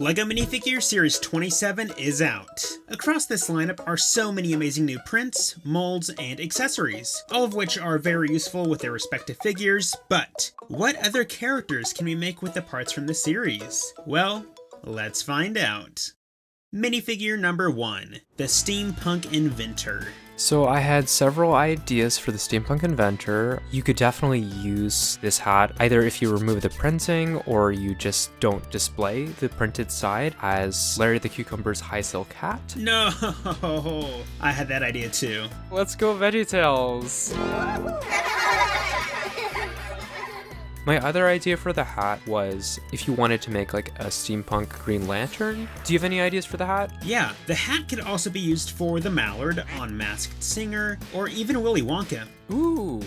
LEGO Minifigures Series 27 is out. Across this lineup are so many amazing new prints, molds, and accessories, all of which are very useful with their respective figures, but what other characters can we make with the parts from the series? Well, let's find out. Minifigure number 1, the Steampunk Inventor. So I had several ideas for the Steampunk Inventor. You could definitely use this hat either if you remove the printing or you just don't display the printed side as Larry the Cucumber's high silk hat. No, I had that idea too. Let's go VeggieTales! My other idea for the hat was if you wanted to make like a steampunk Green Lantern. Do you have any ideas for the hat? Yeah, the hat could also be used for the Mallard on Masked Singer, or even Willy Wonka. Ooh.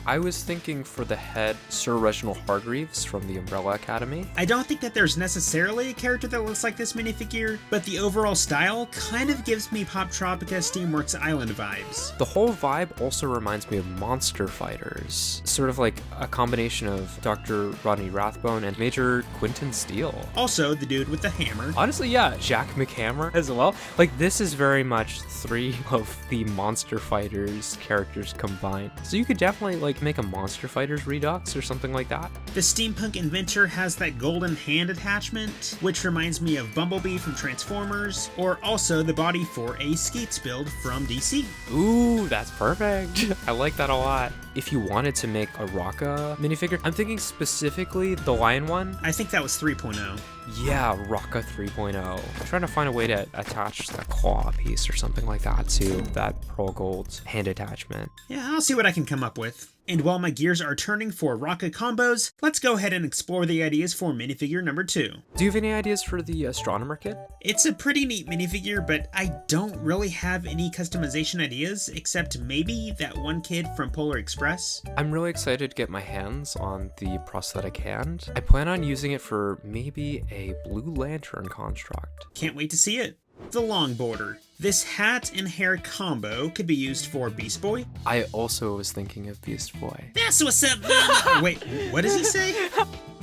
I was thinking for the head, Sir Reginald Hargreaves from the Umbrella Academy. I don't think that there's necessarily a character that looks like this minifigure, but the overall style kind of gives me Pop Tropica Steamworks Island vibes. The whole vibe also reminds me of Monster Fighters, sort of like a combination of Dr. Rodney Rathbone and Major Quentin Steele. Also, the dude with the hammer. Honestly, yeah, Jack McHammer as well. Like, this is very much 3 of the Monster Fighters characters combined. So you could definitely like make a Monster Fighters Redux or something like that. The Steampunk Inventor has that golden hand attachment, which reminds me of Bumblebee from Transformers, or also the body for a Skeets build from DC. Ooh, that's perfect. I like that a lot. If you wanted to make a Rocka minifigure, I'm thinking specifically the lion one. I think that was 3.0. Yeah, Rocka 3.0. I'm trying to find a way to attach that claw piece or something like that to that pearl gold hand attachment. Yeah, I'll see what I can come up with. And while my gears are turning for Rocka combos, let's go ahead and explore the ideas for minifigure number 2. Do you have any ideas for the Astronomer kit? It's a pretty neat minifigure, but I don't really have any customization ideas, except maybe that one kid from Polar Express. I'm really excited to get my hands on the prosthetic hand. I plan on using it for maybe a Blue Lantern construct. Can't wait to see it. The Longboarder. This hat and hair combo could be used for Beast Boy. I also was thinking of Beast Boy. That's what's up, mama! Wait, what does he say?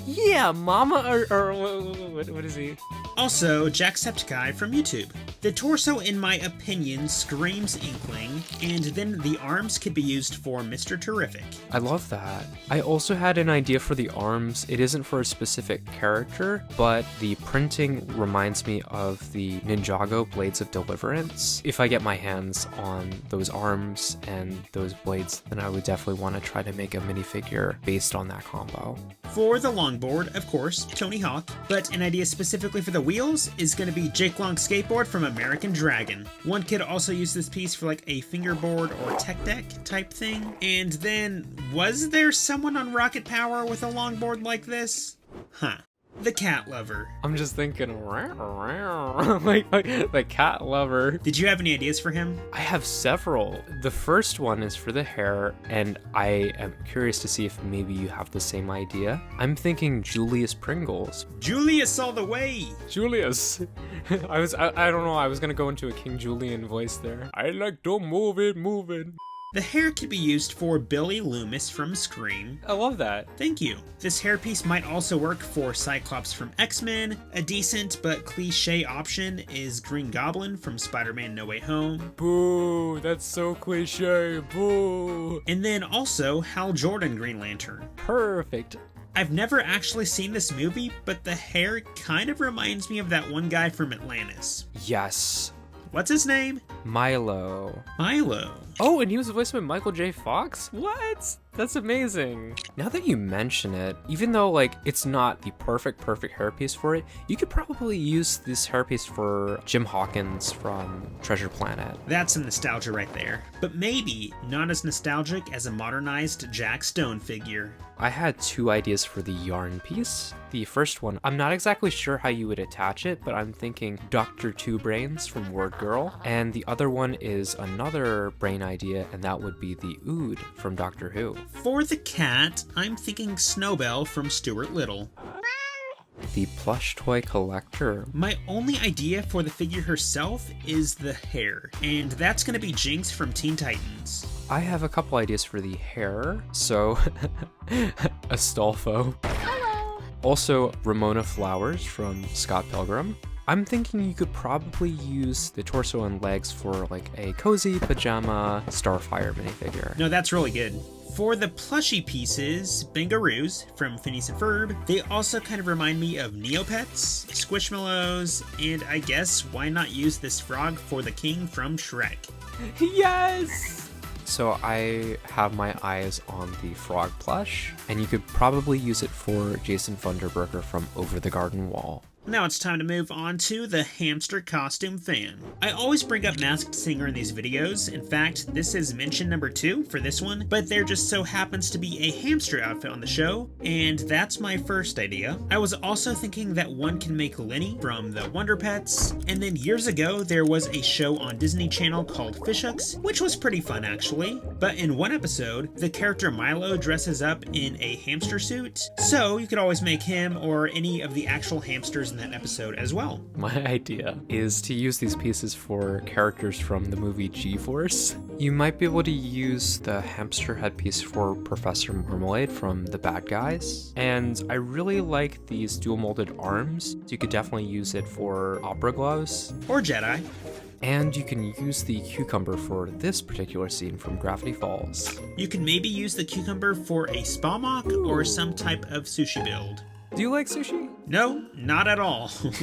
Yeah, mama, or what is he? Also, Jacksepticeye from YouTube. The torso, in my opinion, screams Inkling, and then the arms could be used for Mr. Terrific. I love that. I also had an idea for the arms. It isn't for a specific character, but the printing reminds me of the Ninjago Blades of Deliverance. If I get my hands on those arms and those blades, then I would definitely want to try to make a minifigure based on that combo. For the longboard, of course, Tony Hawk, but an idea specifically for the wheels is going to be Jake Long's skateboard from American Dragon. One could also use this piece for like a fingerboard or tech deck type thing. And then, was there someone on Rocket Power with a longboard like this? Huh. The Cat Lover. I'm just thinking, like the cat lover. Did you have any ideas for him? I have several. The first one is for the hair, and I am curious to see if maybe you have the same idea. I'm thinking Julius Pringles. Julius all the way! Julius. I don't know, I was gonna go into a King Julian voice there. I like to move it. The hair could be used for Billy Loomis from Scream. I love that. Thank you. This hairpiece might also work for Cyclops from X-Men. A decent but cliche option is Green Goblin from Spider-Man No Way Home. Boo, that's so cliche, boo. And then also Hal Jordan Green Lantern. Perfect. I've never actually seen this movie, but the hair kind of reminds me of that one guy from Atlantis. Yes. What's his name? Milo. Milo. Oh, and he was voiced by Michael J. Fox? What? That's amazing. Now that you mention it, even though like it's not the perfect hairpiece for it, you could probably use this hairpiece for Jim Hawkins from Treasure Planet. That's some nostalgia right there. But maybe not as nostalgic as a modernized Jack Stone figure. I had 2 ideas for the yarn piece. The first one, I'm not exactly sure how you would attach it, but I'm thinking Dr. Two Brains from Word Girl. And the other one is another brain idea, and that would be the Ood from Doctor Who. For the cat, I'm thinking Snowbell from Stuart Little. The plush toy collector. My only idea for the figure herself is the hair, and that's going to be Jinx from Teen Titans. I have a couple ideas for the hair, so Astolfo. Hello. Also, Ramona Flowers from Scott Pilgrim. I'm thinking you could probably use the torso and legs for like a cozy pajama Starfire minifigure. No, that's really good. For the plushy pieces, Bangaroos from Phineas and Ferb, they also kind of remind me of Neopets, Squishmallows, and I guess why not use this frog for the king from Shrek? Yes! So I have my eyes on the frog plush, and you could probably use it for Jason Funderburker from Over the Garden Wall. Now it's time to move on to the hamster costume fan. I always bring up Masked Singer in these videos. In fact, this is mention number 2 for this one, but there just so happens to be a hamster outfit on the show, and that's my first idea. I was also thinking that one can make Lenny from the Wonder Pets, and then years ago there was a show on Disney Channel called Fishhooks, which was pretty fun actually. But in one episode, the character Milo dresses up in a hamster suit, so you could always make him or any of the actual hamsters in that episode as well. My idea is to use these pieces for characters from the movie G-Force. You might be able to use the hamster headpiece for Professor Marmalade from The Bad Guys. And I really like these dual molded arms. You could definitely use it for opera gloves. Or Jedi. And you can use the cucumber for this particular scene from Gravity Falls. You can maybe use the cucumber for a spa mock or some type of sushi build. Do you like sushi? No, not at all. Then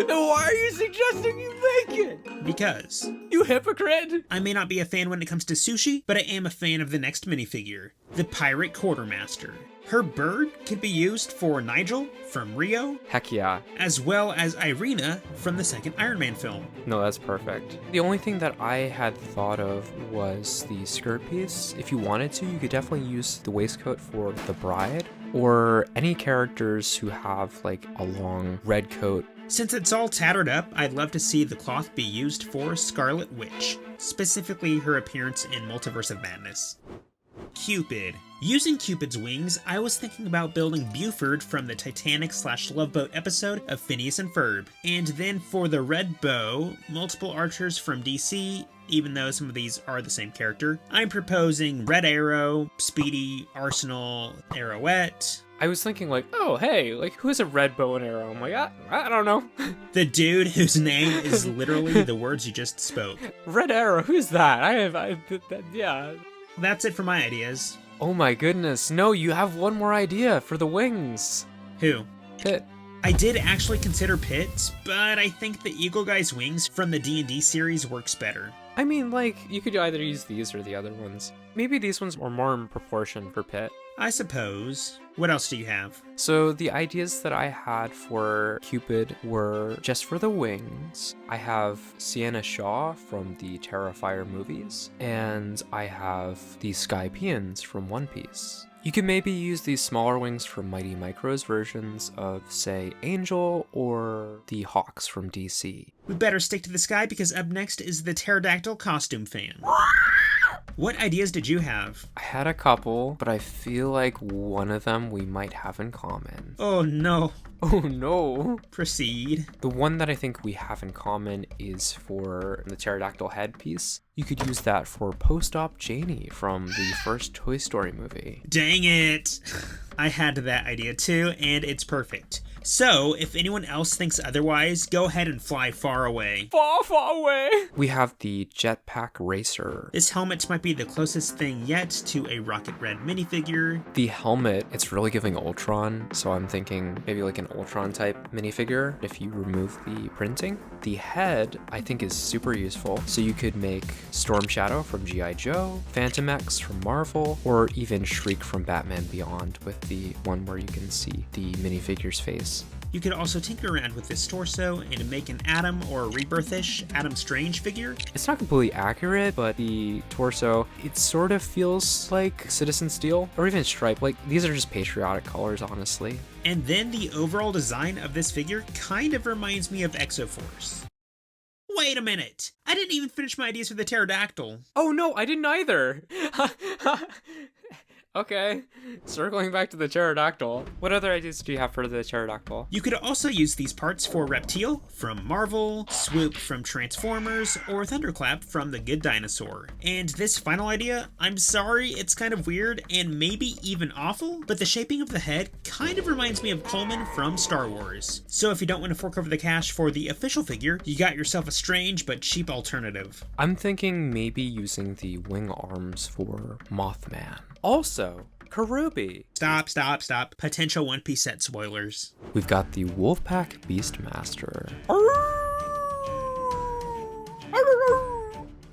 why are you suggesting you make it? Because. You hypocrite! I may not be a fan when it comes to sushi, but I am a fan of the next minifigure, the Pirate Quartermaster. Her bird could be used for Nigel from Rio. Heck yeah. As well as Irina from the second Iron Man film. No, that's perfect. The only thing that I had thought of was the skirt piece. If you wanted to, you could definitely use the waistcoat for the bride, or any characters who have like a long red coat. Since it's all tattered up, I'd love to see the cloth be used for Scarlet Witch, specifically her appearance in Multiverse of Madness. Cupid. Using Cupid's wings, I was thinking about building Buford from the Titanic/Love Boat episode of Phineas and Ferb. And then for the red bow, multiple archers from DC, even though some of these are the same character. I'm proposing Red Arrow, Speedy, Arsenal, Arrowette. I was thinking like, oh, hey, like who's a red bow and arrow? I'm like, I don't know. The dude whose name is literally the words you just spoke. Red Arrow, who's that? Yeah. That's it for my ideas. Oh my goodness, no, you have one more idea for the wings. Who? Pit. I did actually consider Pit, but I think the Eagle Guy's wings from the D&D series works better. I mean, like, you could either use these or the other ones. Maybe these ones are more in proportion for Pit. I suppose. What else do you have? So the ideas that I had for Cupid were just for the wings. I have Sienna Shaw from the Terrifier movies, and I have the Sky Peons from One Piece. You could maybe use these smaller wings from Mighty Micro's versions of, say, Angel or the Hawks from DC. We better stick to the sky because up next is the Pterodactyl costume fan. What ideas did you have? I had a couple, but I feel like one of them we might have in common. Oh no. Oh no. Proceed. The one that I think we have in common is for the pterodactyl headpiece. You could use that for post-op Janie from the first Toy Story movie. Dang it. I had that idea too, and it's perfect. So, if anyone else thinks otherwise, go ahead and fly far away. Far, far away! We have the Jetpack Racer. This helmet might be the closest thing yet to a Rocket Red minifigure. The helmet, it's really giving Ultron, so I'm thinking maybe like an Ultron type minifigure if you remove the printing. The head, I think, is super useful, so you could make Storm Shadow from G.I. Joe, Phantom X from Marvel, or even Shriek from Batman Beyond with the one where you can see the minifigure's face. You could also tinker around with this torso and make an Atom or Rebirth-ish Adam Strange figure. It's not completely accurate, but the torso, it sort of feels like Citizen Steel or even Stripe. Like, these are just patriotic colors, honestly. And then the overall design of this figure kind of reminds me of Exoforce. Wait a minute! I didn't even finish my ideas for the pterodactyl. Oh no, I didn't either! Okay, circling back to the pterodactyl. What other ideas do you have for the pterodactyl? You could also use these parts for Reptile from Marvel, Swoop from Transformers, or Thunderclap from The Good Dinosaur. And this final idea, I'm sorry, it's kind of weird and maybe even awful, but the shaping of the head kind of reminds me of Coleman from Star Wars. So if you don't want to fork over the cash for the official figure, you got yourself a strange but cheap alternative. I'm thinking maybe using the wing arms for Mothman. Also, Karubi. Stop. Potential One Piece set spoilers. We've got the Wolfpack Beastmaster.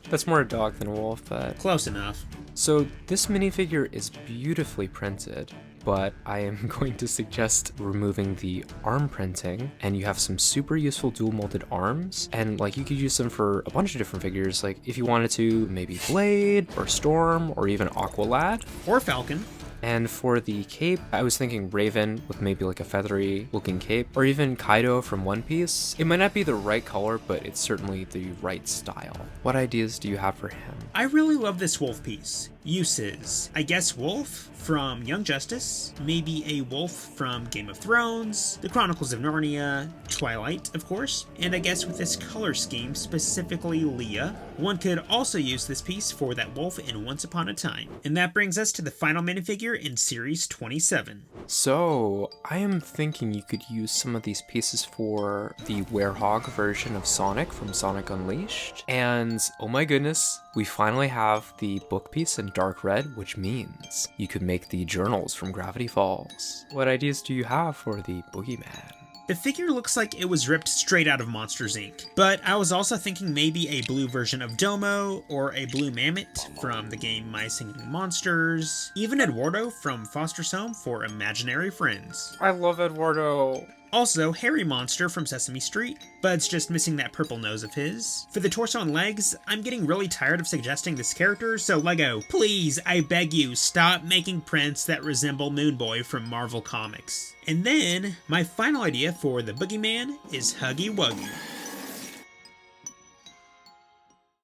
That's more a dog than a wolf, but... Close enough. So this minifigure is beautifully printed, but I am going to suggest removing the arm printing, and you have some super useful dual molded arms, and like you could use them for a bunch of different figures, like if you wanted to, maybe Blade, or Storm, or even Aqualad. Or Falcon. And for the cape, I was thinking Raven with maybe like a feathery looking cape, or even Kaido from One Piece. It might not be the right color, but it's certainly the right style. What ideas do you have for him? I really love this wolf piece. Uses, I guess Wolf from Young Justice, maybe a wolf from Game of Thrones, The Chronicles of Narnia, Twilight, of course, and I guess with this color scheme, specifically Leah. One could also use this piece for that wolf in Once Upon a Time. And that brings us to the final minifigure in Series 27. So, I am thinking you could use some of these pieces for the Werehog version of Sonic from Sonic Unleashed. And, oh my goodness, we finally have the book piece in dark red, which means you could make the journals from Gravity Falls. What ideas do you have for the Boogeyman? The figure looks like it was ripped straight out of Monsters, Inc. But I was also thinking maybe a blue version of Domo, or a blue Mammoth from the game My Singing Monsters, even Eduardo from Foster's Home for Imaginary Friends. I love Eduardo. Also, Hairy Monster from Sesame Street, but it's just missing that purple nose of his. For the torso and legs, I'm getting really tired of suggesting this character, so Lego, please, I beg you, stop making prints that resemble Moon Boy from Marvel Comics. And then, my final idea for the Boogeyman is Huggy Wuggy.